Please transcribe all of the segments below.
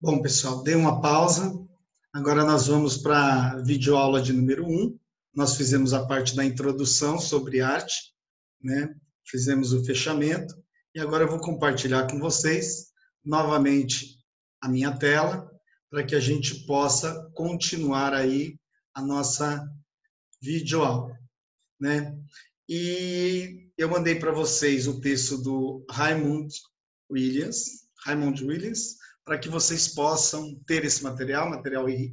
Bom, pessoal, dei uma pausa. Agora nós vamos para a videoaula de número 1. Nós fizemos a parte da introdução sobre arte, né? Fizemos o fechamento e agora eu vou compartilhar com vocês novamente a minha tela para que a gente possa continuar aí a nossa videoaula, né? E eu mandei para vocês o texto do Raymond Williams, para que vocês possam ter esse material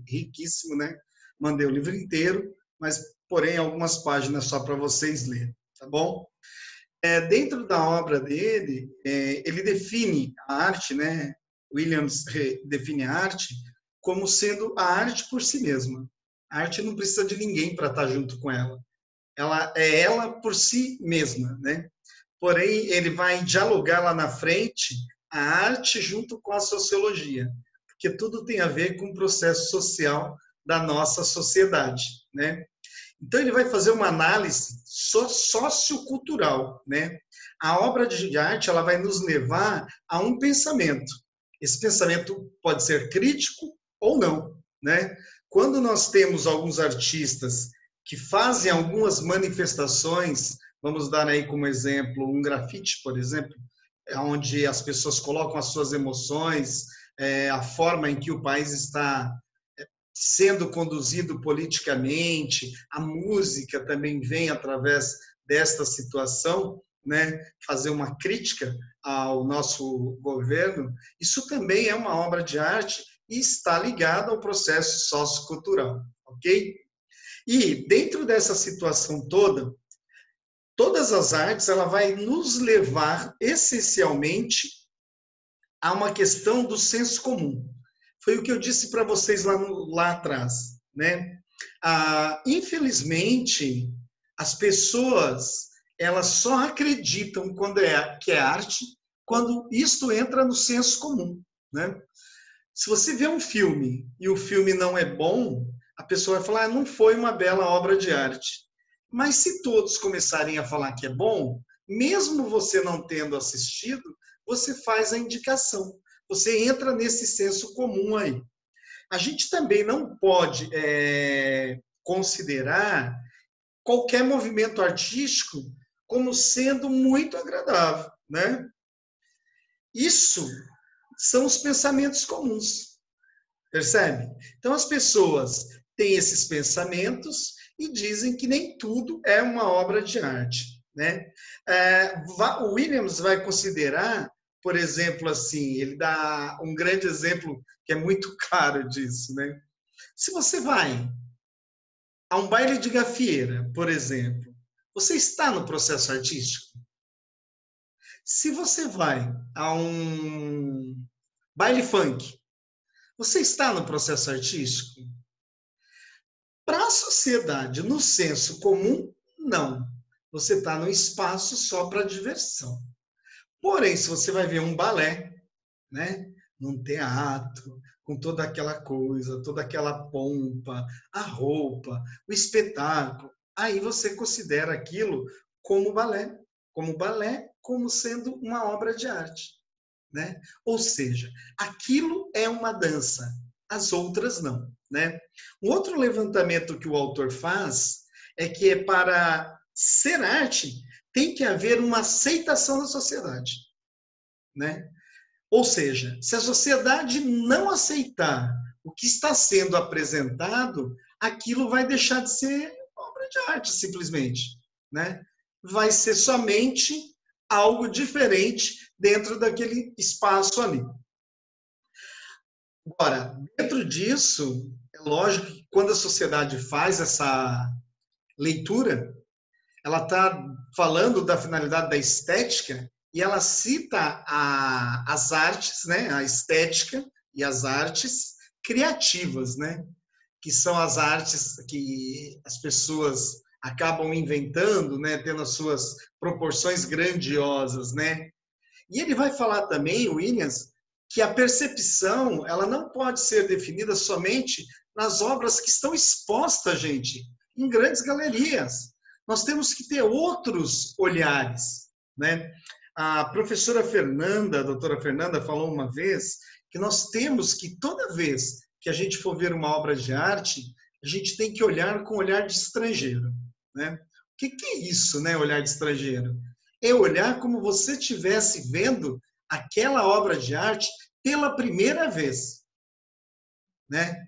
riquíssimo, né? Mandei o livro inteiro, mas, porém, algumas páginas só para vocês lerem, tá bom? Dentro da obra dele, ele define a arte, né? Williams define a arte como sendo a arte por si mesma. A arte não precisa de ninguém para estar junto com ela. Ela é ela por si mesma, né? Porém, ele vai dialogar lá na frente a arte junto com a sociologia, porque tudo tem a ver com o processo social da nossa sociedade, né? Então, ele vai fazer uma análise sociocultural, né? A obra de arte, ela vai nos levar a um pensamento. Esse pensamento pode ser crítico ou não, né? Quando nós temos alguns artistas que fazem algumas manifestações, vamos dar aí como exemplo um grafite, por exemplo, onde as pessoas colocam as suas emoções, a forma em que o país está sendo conduzido politicamente, a música também vem através desta situação, né, fazer uma crítica ao nosso governo. Isso também é uma obra de arte e está ligado ao processo sociocultural, ok? E dentro dessa situação toda, todas as artes, ela vai nos levar essencialmente a uma questão do senso comum. Foi o que eu disse para vocês lá atrás, né? Infelizmente, as pessoas elas só acreditam que é arte quando isto entra no senso comum, né? Se você vê um filme e o filme não é bom, a pessoa vai falar, não foi uma bela obra de arte. Mas se todos começarem a falar que é bom, mesmo você não tendo assistido, você faz a indicação. Você entra nesse senso comum aí. A gente também não pode considerar qualquer movimento artístico como sendo muito agradável, né? Isso são os pensamentos comuns, percebe? Então as pessoas têm esses pensamentos e dizem que nem tudo é uma obra de arte, né? O Williams vai considerar, por exemplo, assim, ele dá um grande exemplo que é muito claro disso, né? Se você vai a um baile de gafieira, por exemplo, você está no processo artístico? Se você vai a um baile funk, você está no processo artístico? Para a sociedade, no senso comum, não. Você está num espaço só para diversão. Porém, se você vai ver um balé, né, num teatro, com toda aquela coisa, toda aquela pompa, a roupa, o espetáculo, aí você considera aquilo como balé, como sendo uma obra de arte, né? Ou seja, aquilo é uma dança, as outras não, né? Um outro levantamento que o autor faz é que para ser arte tem que haver uma aceitação da sociedade, né? Ou seja, se a sociedade não aceitar o que está sendo apresentado, aquilo vai deixar de ser obra de arte, simplesmente, né? Vai ser somente algo diferente dentro daquele espaço ali. Agora, dentro disso, é lógico que quando a sociedade faz essa leitura, ela está falando da finalidade da estética e ela cita as artes, né, a estética e as artes criativas, né, que são as artes que as pessoas acabam inventando, né, tendo as suas proporções grandiosas, né. E ele vai falar também, Williams, que a percepção ela não pode ser definida somente nas obras que estão expostas, gente, em grandes galerias. Nós temos que ter outros olhares, né? A professora Fernanda, a doutora Fernanda, falou uma vez que nós temos que, toda vez que a gente for ver uma obra de arte, a gente tem que olhar com olhar de estrangeiro, né? O que é isso, né, olhar de estrangeiro? É olhar como você estivesse vendo aquela obra de arte pela primeira vez, né?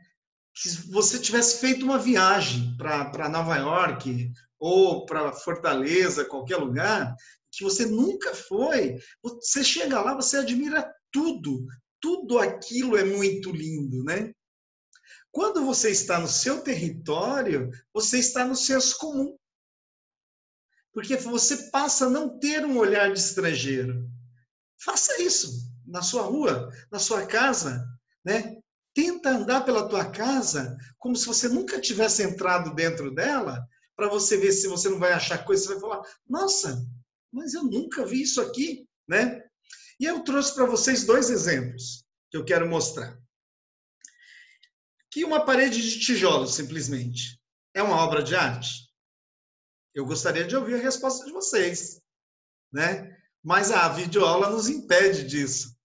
Que você tivesse feito uma viagem para Nova York ou para Fortaleza, qualquer lugar, que você nunca foi, você chega lá, você admira tudo, tudo aquilo é muito lindo, né? Quando você está no seu território, você está no senso comum, porque você passa a não ter um olhar de estrangeiro. Faça isso na sua rua, na sua casa, né? Tenta andar pela tua casa como se você nunca tivesse entrado dentro dela, para você ver se você não vai achar coisa, você vai falar: "Nossa, mas eu nunca vi isso aqui", né? E eu trouxe para vocês dois exemplos que eu quero mostrar. Que uma parede de tijolos, simplesmente, é uma obra de arte? Eu gostaria de ouvir a resposta de vocês, né? Mas a videoaula nos impede disso.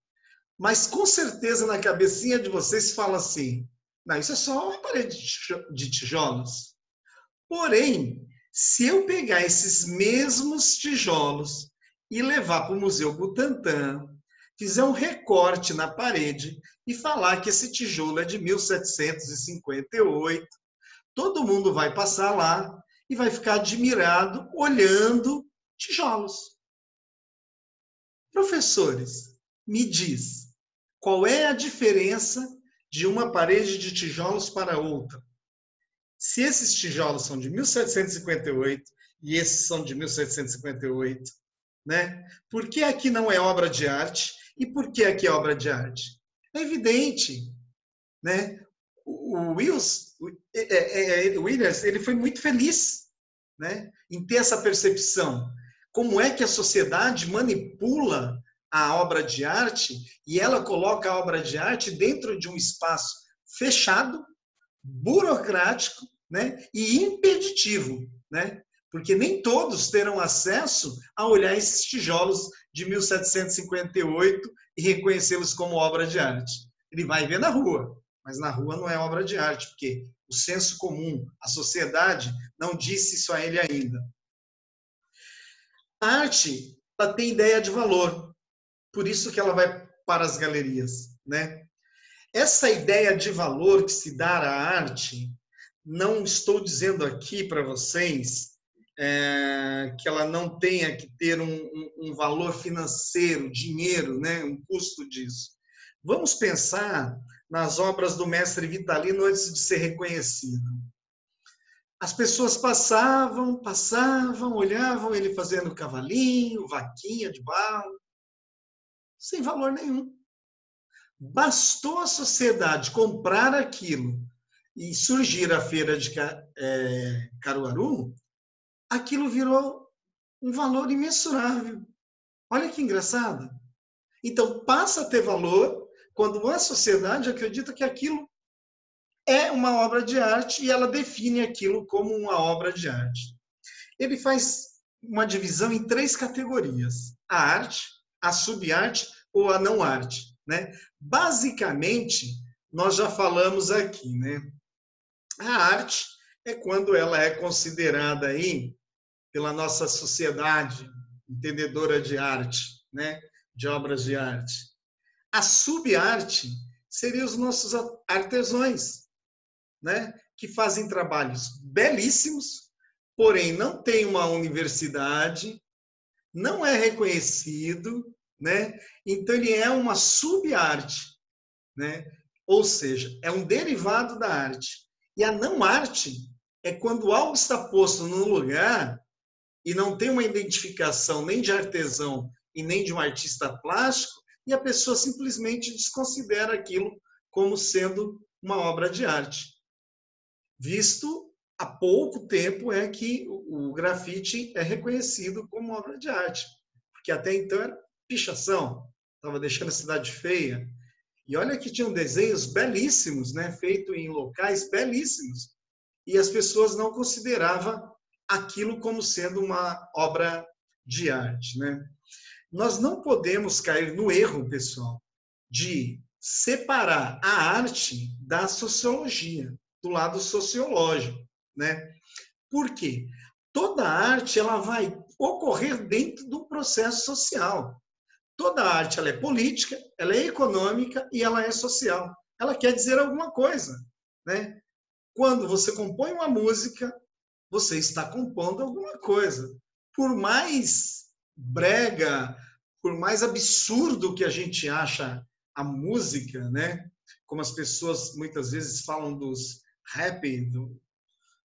Mas com certeza na cabecinha de vocês fala assim: não, isso é só uma parede de tijolos. Porém, se eu pegar esses mesmos tijolos e levar para o Museu Butantã, fizer um recorte na parede e falar que esse tijolo é de 1758, todo mundo vai passar lá e vai ficar admirado olhando tijolos. Professores, me diz, qual é a diferença de uma parede de tijolos para outra? Se esses tijolos são de 1758 e esses são de 1758, né? Por que aqui não é obra de arte e por que aqui é obra de arte? É evidente, né? O Williams, ele foi muito feliz, né, em ter essa percepção. Como é que a sociedade manipula a obra de arte e ela coloca a obra de arte dentro de um espaço fechado, burocrático, né, e impeditivo, né? Porque nem todos terão acesso a olhar esses tijolos de 1758 e reconhecê-los como obra de arte. Ele vai ver na rua, mas na rua não é obra de arte, porque o senso comum, a sociedade, não disse isso a ele ainda. A arte, ela tem ideia de valor, por isso que ela vai para as galerias, né? Essa ideia de valor que se dá à arte, não estou dizendo aqui para vocês que ela não tenha que ter um valor financeiro, dinheiro, né? Um custo disso. Vamos pensar nas obras do mestre Vitalino antes de ser reconhecido. As pessoas passavam, olhavam ele fazendo cavalinho, vaquinha de barro, sem valor nenhum. Bastou a sociedade comprar aquilo e surgir a feira de Caruaru, aquilo virou um valor imensurável. Olha que engraçado. Então, passa a ter valor quando a sociedade acredita que aquilo é uma obra de arte e ela define aquilo como uma obra de arte. Ele faz uma divisão em 3 categorias: a arte, a subarte ou a não arte, né? Basicamente, nós já falamos aqui, né? A arte é quando ela é considerada aí pela nossa sociedade entendedora de arte, né? De obras de arte. A subarte seriam os nossos artesãos, né? Que fazem trabalhos belíssimos, porém não tem uma universidade, não é reconhecido, né? Então ele é uma subarte, né? Ou seja, é um derivado da arte. E a não arte é quando algo está posto num lugar e não tem uma identificação nem de artesão e nem de um artista plástico, e a pessoa simplesmente desconsidera aquilo como sendo uma obra de arte. Visto há pouco tempo é que o grafite é reconhecido como obra de arte, porque até então era pichação, estava deixando a cidade feia. E olha que tinham desenhos belíssimos, né, feitos em locais belíssimos, e as pessoas não consideravam aquilo como sendo uma obra de arte, né? nós não podemos cair no erro, pessoal, de separar a arte da sociologia, do lado sociológico, né? Por quê? Toda arte ela vai ocorrer dentro do processo social. Toda arte ela é política, ela é econômica e ela é social. Ela quer dizer alguma coisa, né? Quando você compõe uma música, você está compondo alguma coisa. Por mais brega, por mais absurdo que a gente acha a música, né? Como as pessoas muitas vezes falam dos rap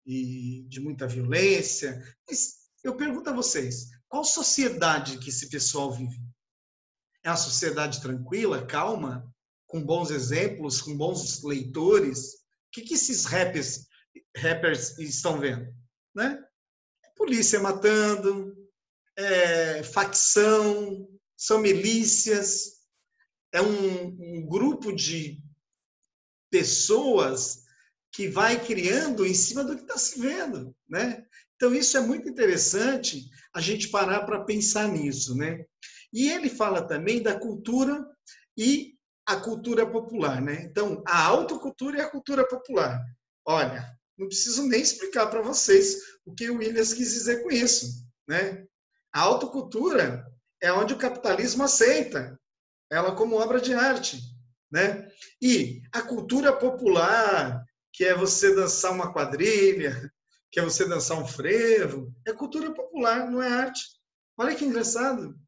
e de muita violência. Mas eu pergunto a vocês, qual sociedade que esse pessoal vive? É uma sociedade tranquila, calma, com bons exemplos, com bons leitores? O que esses rappers estão vendo? Né? Polícia matando, facção, são milícias, é um grupo de pessoas que vai criando em cima do que está se vendo, né? Então, isso é muito interessante a gente parar para pensar nisso, né? E ele fala também da cultura e a cultura popular, né? Então, a autocultura e a cultura popular. Olha, não preciso nem explicar para vocês o que o Williams quis dizer com isso, né? A autocultura é onde o capitalismo aceita ela como obra de arte, né? E a cultura popular, que é você dançar uma quadrilha, que é você dançar um frevo, é cultura popular, não é arte. Olha que engraçado.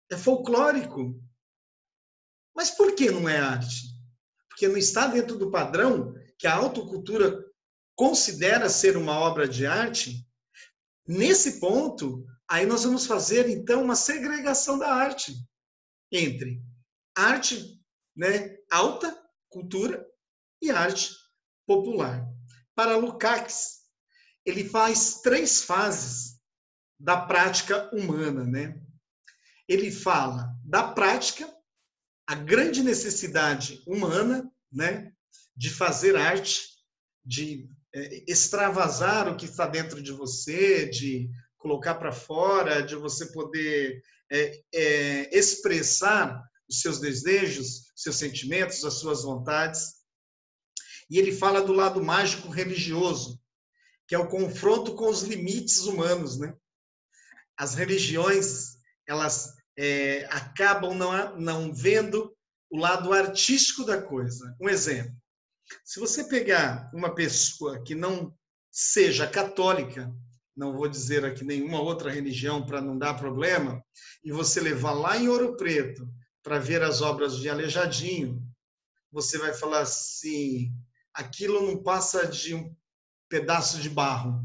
É folclórico. Mas por que não é arte? Porque não está dentro do padrão que a autocultura considera ser uma obra de arte. Nesse ponto, aí nós vamos fazer, então, uma segregação da arte entre arte, né, alta cultura e arte popular. Para Lukács, ele faz 3 fases da prática humana, né? Ele fala da prática, a grande necessidade humana, né, de fazer arte, de extravasar o que está dentro de você, de colocar para fora, de você poder expressar os seus desejos, seus sentimentos, as suas vontades. E ele fala do lado mágico religioso, que é o confronto com os limites humanos, né? As religiões, elas acabam não vendo o lado artístico da coisa. Um exemplo, se você pegar uma pessoa que não seja católica, não vou dizer aqui nenhuma outra religião para não dar problema, e você levar lá em Ouro Preto para ver as obras de Aleijadinho, você vai falar assim, aquilo não passa de um pedaço de barro.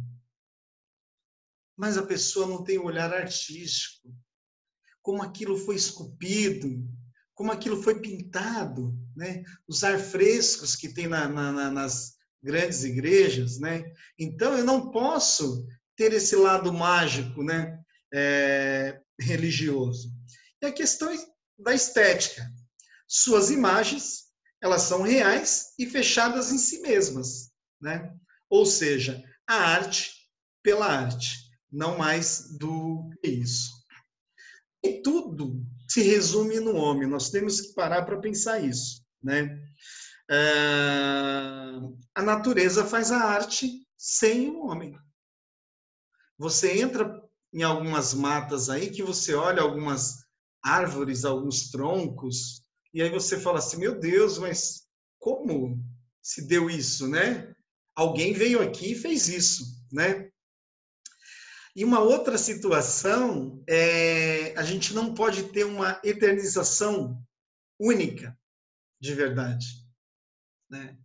Mas a pessoa não tem o olhar artístico, como aquilo foi esculpido, como aquilo foi pintado, né? Os arfrescos que tem nas grandes igrejas, né? Então, eu não posso ter esse lado mágico, né? Religioso. E a questão da estética. Suas imagens, elas são reais e fechadas em si mesmas, né? Ou seja, a arte pela arte, não mais do que isso. E tudo se resume no homem. Nós temos que parar para pensar isso, né? A natureza faz a arte sem o homem. Você entra em algumas matas aí que você olha algumas árvores, alguns troncos, e aí você fala assim, meu Deus, mas como se deu isso, né? Alguém veio aqui e fez isso, né? E uma outra situação é a gente não pode ter uma eternização única de verdade, né?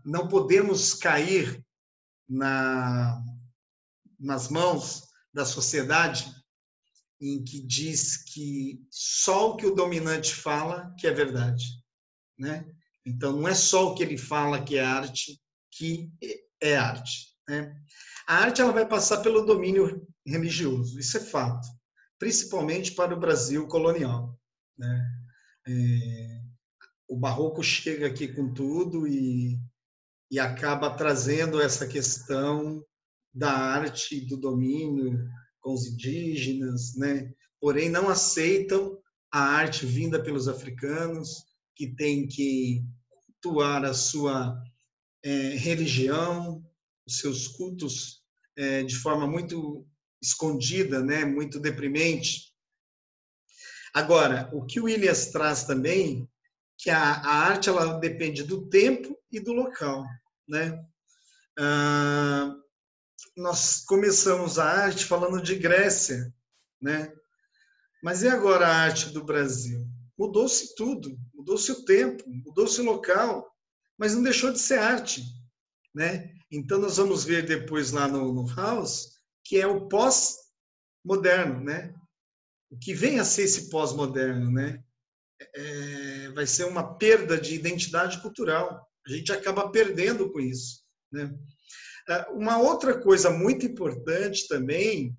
Não podemos cair nas mãos da sociedade em que diz que só o que o dominante fala que é verdade, né? Então não é só o que ele fala que é arte, né? A arte ela vai passar pelo domínio religioso, isso é fato, principalmente para o Brasil colonial, né? O barroco chega aqui com tudo e acaba trazendo essa questão da arte, do domínio com os indígenas, né? porém não aceitam a arte vinda pelos africanos, que tem que cultuar a sua religião, os seus cultos de forma muito escondida, né? Muito deprimente. Agora, o que o Williams traz também, que a arte ela depende do tempo e do local, né? Nós começamos a arte falando de Grécia, né? Mas e agora a arte do Brasil? Mudou-se tudo, mudou-se o tempo, mudou-se o local, mas não deixou de ser arte, né? Então nós vamos ver depois lá no House que é o pós-moderno, né? O que vem a ser esse pós-moderno, né? Vai ser uma perda de identidade cultural. A gente acaba perdendo com isso, né? Uma outra coisa muito importante também,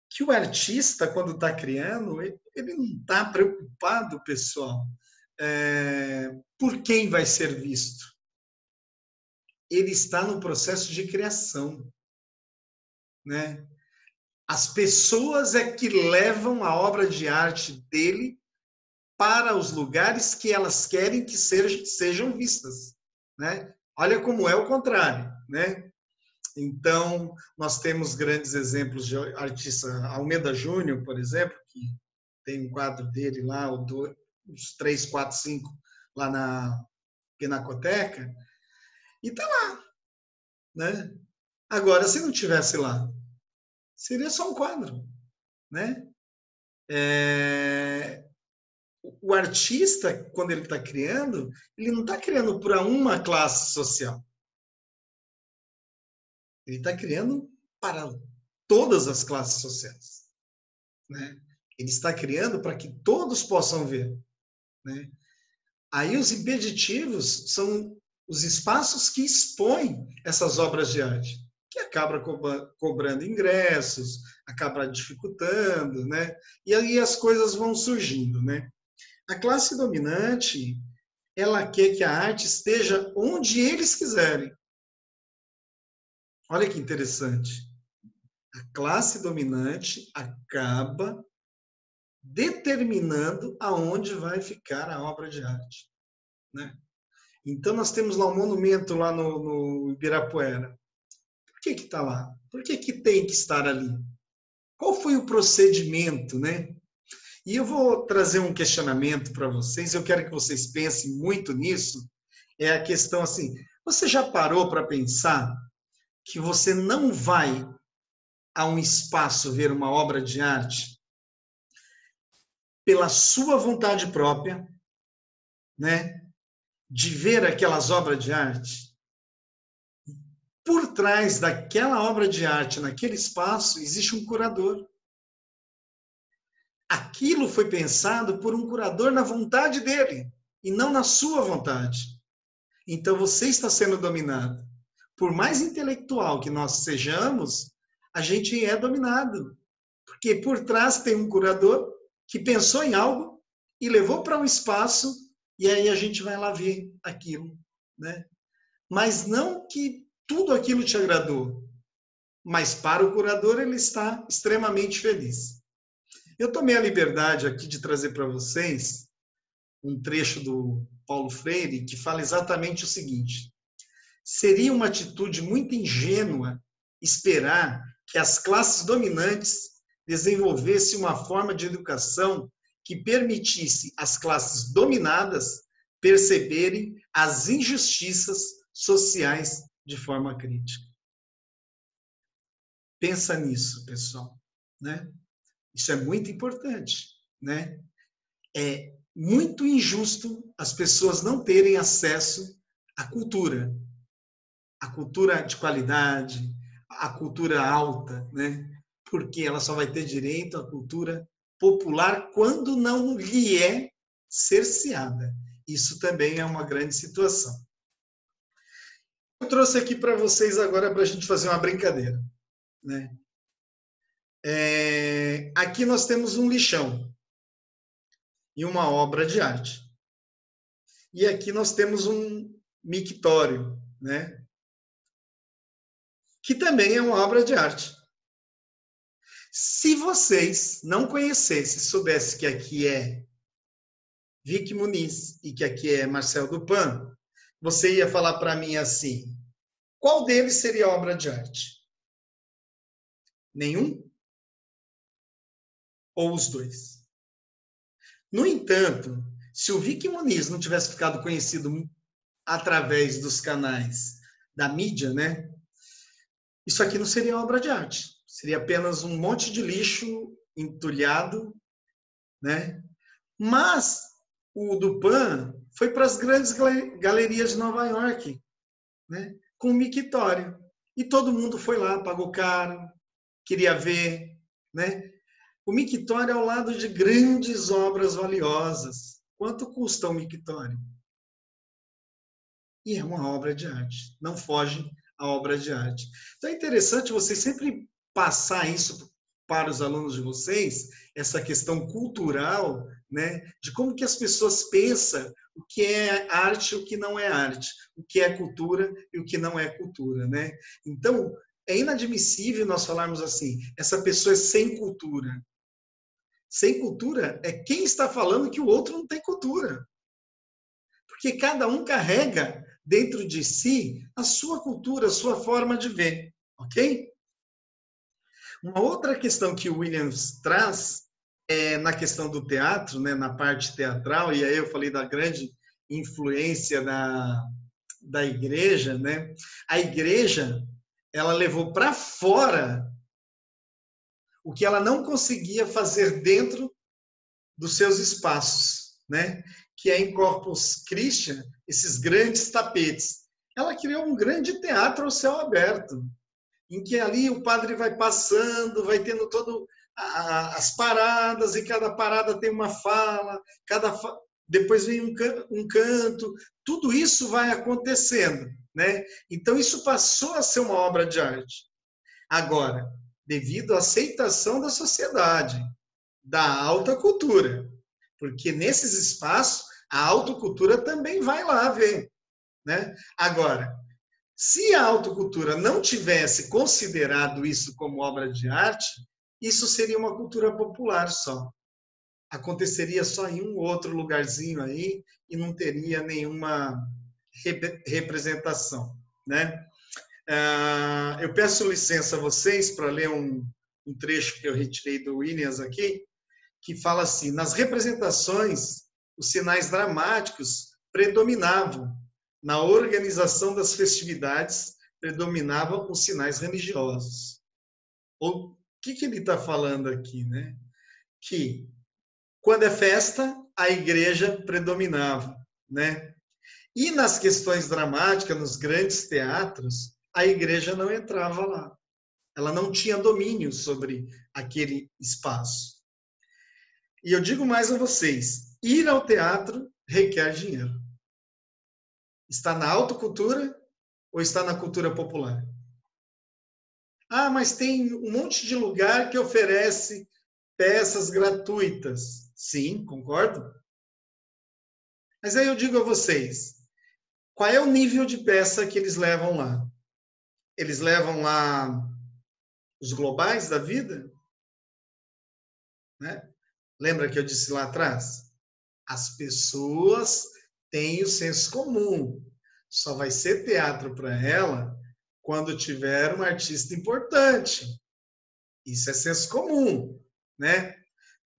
que o artista, quando está criando, ele não está preocupado, pessoal, por quem vai ser visto. Ele está no processo de criação, né? As pessoas é que levam a obra de arte dele para os lugares que elas querem que sejam vistas, né? Olha como é o contrário, né? Então, nós temos grandes exemplos de artista, Almeida Júnior, por exemplo, que tem um quadro dele lá, os 3, 4, 5, lá na Pinacoteca, e está lá, né? Agora, se não tivesse lá, seria só um quadro, né? O artista, quando ele está criando, ele não está criando para uma classe social. Ele está criando para todas as classes sociais, né? Ele está criando para que todos possam ver, né? Aí os impeditivos são os espaços que expõem essas obras de arte, que acaba cobrando ingressos, acaba dificultando, né? E aí as coisas vão surgindo, né? A classe dominante, ela quer que a arte esteja onde eles quiserem. Olha que interessante. A classe dominante acaba determinando aonde vai ficar a obra de arte, né? Então nós temos lá um monumento lá no Ibirapuera. Por que está lá? Por que tem que estar ali? Qual foi o procedimento, né? E eu vou trazer um questionamento para vocês. Eu quero que vocês pensem muito nisso. É a questão assim: você já parou para pensar que você não vai a um espaço ver uma obra de arte pela sua vontade própria, né? De ver aquelas obras de arte? Por trás daquela obra de arte, naquele espaço, existe um curador. Aquilo foi pensado por um curador na vontade dele e não na sua vontade. Então você está sendo dominado. Por mais intelectual que nós sejamos, a gente é dominado. Porque por trás tem um curador que pensou em algo e levou para um espaço e aí a gente vai lá ver aquilo, né? Mas não que tudo aquilo te agradou, mas para o curador ele está extremamente feliz. Eu tomei a liberdade aqui de trazer para vocês um trecho do Paulo Freire que fala exatamente o seguinte: seria uma atitude muito ingênua esperar que as classes dominantes desenvolvessem uma forma de educação que permitisse às classes dominadas perceberem as injustiças sociais de forma crítica. Pensa nisso, pessoal, né? Isso é muito importante, né? É muito injusto as pessoas não terem acesso à cultura de qualidade, a cultura alta, né? Porque ela só vai ter direito à cultura popular quando não lhe é cerceada. Isso também é uma grande situação. Eu trouxe aqui para vocês agora para a gente fazer uma brincadeira, né? Aqui nós temos um lixão e uma obra de arte. E aqui nós temos um mictório, né? Que também é uma obra de arte. Se vocês não conhecessem, soubessem que aqui é Vicky Muniz e que aqui é Marcel Dupan, você ia falar para mim assim, qual deles seria obra de arte? Nenhum? Ou os dois? No entanto, se o Vicky Muniz não tivesse ficado conhecido através dos canais da mídia, né? Isso aqui não seria obra de arte. Seria apenas um monte de lixo entulhado, né? Mas o Dupan foi para as grandes galerias de Nova York, né? Com o mictório. E todo mundo foi lá, pagou caro, queria ver, né? O mictório é ao lado de grandes obras valiosas. Quanto custa o mictório? E é uma obra de arte. Não foge à obra de arte. Então é interessante você sempre passar isso para os alunos de vocês, essa questão cultural, né, de como que as pessoas pensam o que é arte e o que não é arte, o que é cultura e o que não é cultura, né? Então, é inadmissível nós falarmos assim, essa pessoa é sem cultura. Sem cultura é quem está falando que o outro não tem cultura. Porque cada um carrega dentro de si a sua cultura, a sua forma de ver, ok? Uma outra questão que o Williams traz é na questão do teatro, né, na parte teatral, e aí eu falei da grande influência da igreja, né? A igreja, ela levou para fora o que ela não conseguia fazer dentro dos seus espaços, né? Que é em Corpus Christi, esses grandes tapetes. Ela criou um grande teatro ao céu aberto, em que ali o padre vai passando, vai tendo todo as paradas, e cada parada tem uma fala, depois vem um canto, tudo isso vai acontecendo, né? Então isso passou a ser uma obra de arte. Agora, devido à aceitação da sociedade, da alta cultura, porque nesses espaços a alta cultura também vai lá ver, né? Agora, se a autocultura não tivesse considerado isso como obra de arte, isso seria uma cultura popular só. Aconteceria só em um outro lugarzinho aí e não teria nenhuma representação, né? Eu peço licença a vocês para ler um trecho que eu retirei do Williams aqui, que fala assim, nas representações, os sinais dramáticos predominavam. Na organização das festividades, predominavam os sinais religiosos. O que ele está falando aqui, né? Que quando é festa, a igreja predominava, né? E nas questões dramáticas, nos grandes teatros, a igreja não entrava lá. Ela não tinha domínio sobre aquele espaço. E eu digo mais a vocês, ir ao teatro requer dinheiro. Está na autocultura ou está na cultura popular? Ah, mas tem um monte de lugar que oferece peças gratuitas. Sim, concordo. Mas aí eu digo a vocês, qual é o nível de peça que eles levam lá? Eles levam lá os globais da vida? Né? Lembra que eu disse lá atrás? As pessoas têm o senso comum. Só vai ser teatro para ela quando tiver um artista importante. Isso é senso comum, né?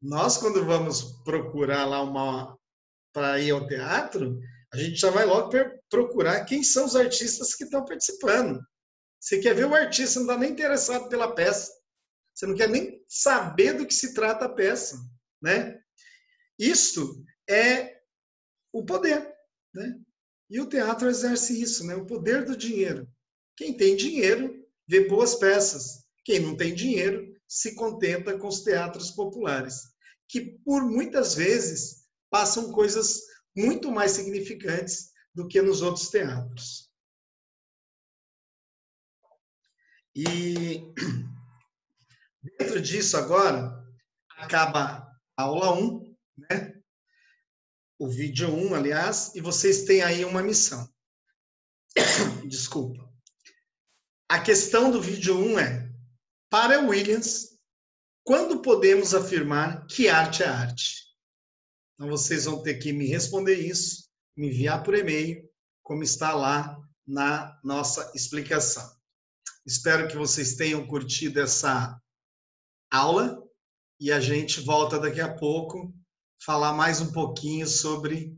Nós, quando vamos procurar lá para ir ao teatro, a gente já vai logo procurar quem são os artistas que estão participando. Você quer ver o artista, não está nem interessado pela peça. Você não quer nem saber do que se trata a peça, né? Isso é o poder, né? E o teatro exerce isso, né? O poder do dinheiro. Quem tem dinheiro vê boas peças. Quem não tem dinheiro se contenta com os teatros populares, que por muitas vezes passam coisas muito mais significantes do que nos outros teatros. E dentro disso agora acaba a aula 1, né? O vídeo 1, aliás, e vocês têm aí uma missão. Desculpa. A questão do vídeo 1 é, para Williams, Quando podemos afirmar que arte é arte? Então, vocês vão ter que me responder isso, me enviar por e-mail, como está lá na nossa explicação. Espero que vocês tenham curtido essa aula e a gente volta daqui a pouco falar mais um pouquinho sobre